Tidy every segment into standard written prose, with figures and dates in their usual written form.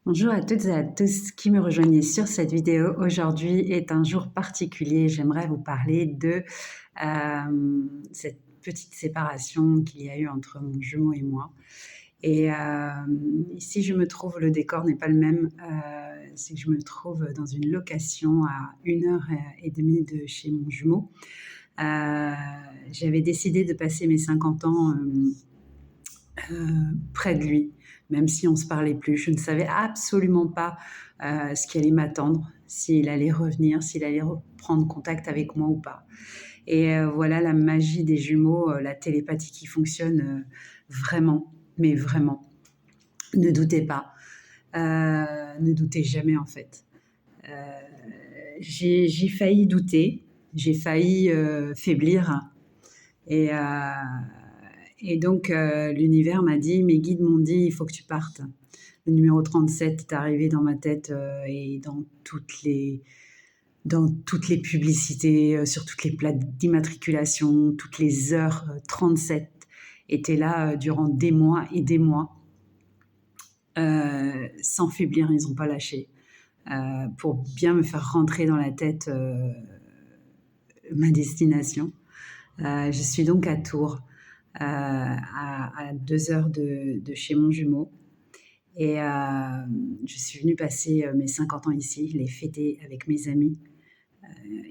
Bonjour à toutes et à tous qui me rejoignez sur cette vidéo. Aujourd'hui est un jour particulier. J'aimerais vous parler de cette petite séparation qu'il y a eu entre mon jumeau et moi. Et ici, je me trouve, le décor n'est pas le même. C'est que je me trouve dans une location à 1 heure et demie de chez mon jumeau. J'avais décidé de passer mes 50 ans près de lui, même si on ne se parlait plus. Je ne savais absolument pas ce qui allait m'attendre, s'il allait revenir, s'il allait reprendre contact avec moi ou pas. Et voilà la magie des jumeaux, la télépathie qui fonctionne vraiment, mais vraiment. Ne doutez pas, ne doutez jamais en fait. J'ai failli douter, j'ai failli faiblir et donc l'univers m'a dit, mes guides m'ont dit, il faut que tu partes. Le numéro 37 est arrivé dans ma tête et dans toutes les publicités, sur toutes les plaques d'immatriculation, toutes les heures. 37 étaient là durant des mois et des mois. Sans faiblir, ils n'ont pas lâché. Pour bien me faire rentrer dans la tête ma destination. Je suis donc à Tours, à 2 heures de chez mon jumeau. Et je suis venue passer mes 50 ans ici, les fêter avec mes amis.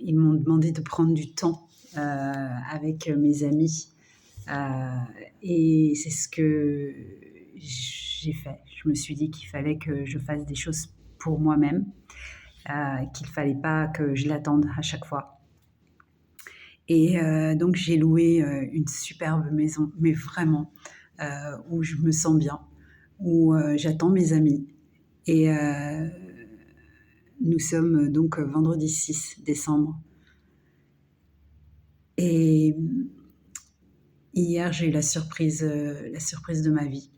Ils m'ont demandé de prendre du temps avec mes amis. Et c'est ce que j'ai fait. Je me suis dit qu'il fallait que je fasse des choses pour moi-même, qu'il ne fallait pas que je l'attende à chaque fois. Et donc j'ai loué une superbe maison, mais vraiment, où je me sens bien, où j'attends mes amis. Et nous sommes donc vendredi 6 décembre. Et hier, j'ai eu la surprise de ma vie.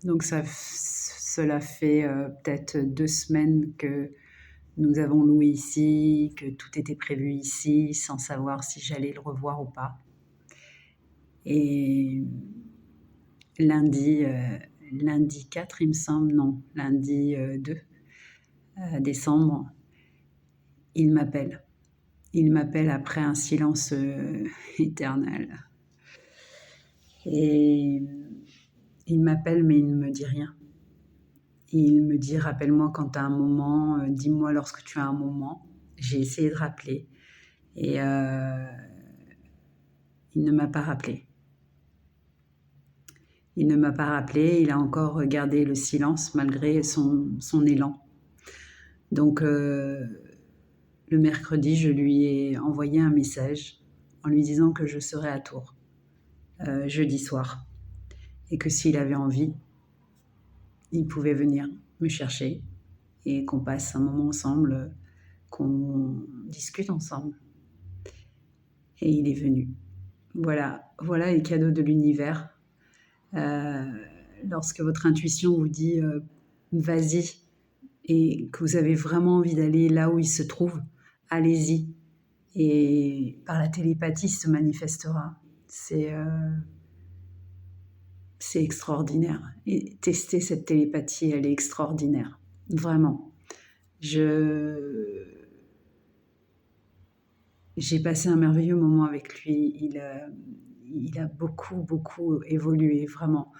Donc cela fait peut-être 2 semaines que nous avons loué ici, que tout était prévu ici, sans savoir si j'allais le revoir ou pas. Et lundi 4, il me semble, non, lundi 2 décembre, il m'appelle. Il m'appelle après un silence éternel. Et il m'appelle, mais il ne me dit rien. Il me dit, rappelle-moi quand tu as un moment, dis-moi lorsque tu as un moment. J'ai essayé de rappeler et il ne m'a pas rappelé. Il ne m'a pas rappelé, il a encore gardé le silence malgré son élan. Donc le mercredi, je lui ai envoyé un message en lui disant que je serais à Tours jeudi soir et que s'il avait envie, il pouvait venir me chercher et qu'on passe un moment ensemble, qu'on discute ensemble. Et il est venu. Voilà les cadeaux de l'univers. Lorsque votre intuition vous dit vas-y et que vous avez vraiment envie d'aller là où il se trouve, allez-y. Et par la télépathie, se manifestera. C'est extraordinaire. Et tester cette télépathie, elle est extraordinaire. Vraiment. J'ai passé un merveilleux moment avec lui. Il a beaucoup évolué, vraiment.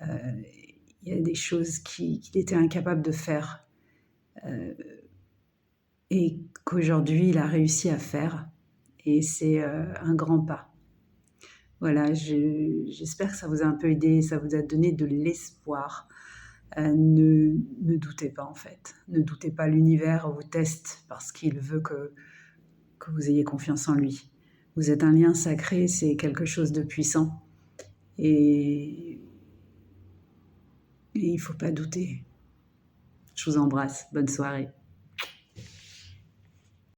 Il y a des choses qu'il était incapable de faire et qu'aujourd'hui, il a réussi à faire. Et c'est un grand pas. Voilà, j'espère que ça vous a un peu aidé, ça vous a donné de l'espoir. Ne doutez pas en fait. Ne doutez pas, l'univers vous teste parce qu'il veut que vous ayez confiance en lui. Vous êtes un lien sacré, c'est quelque chose de puissant. Et il ne faut pas douter. Je vous embrasse. Bonne soirée.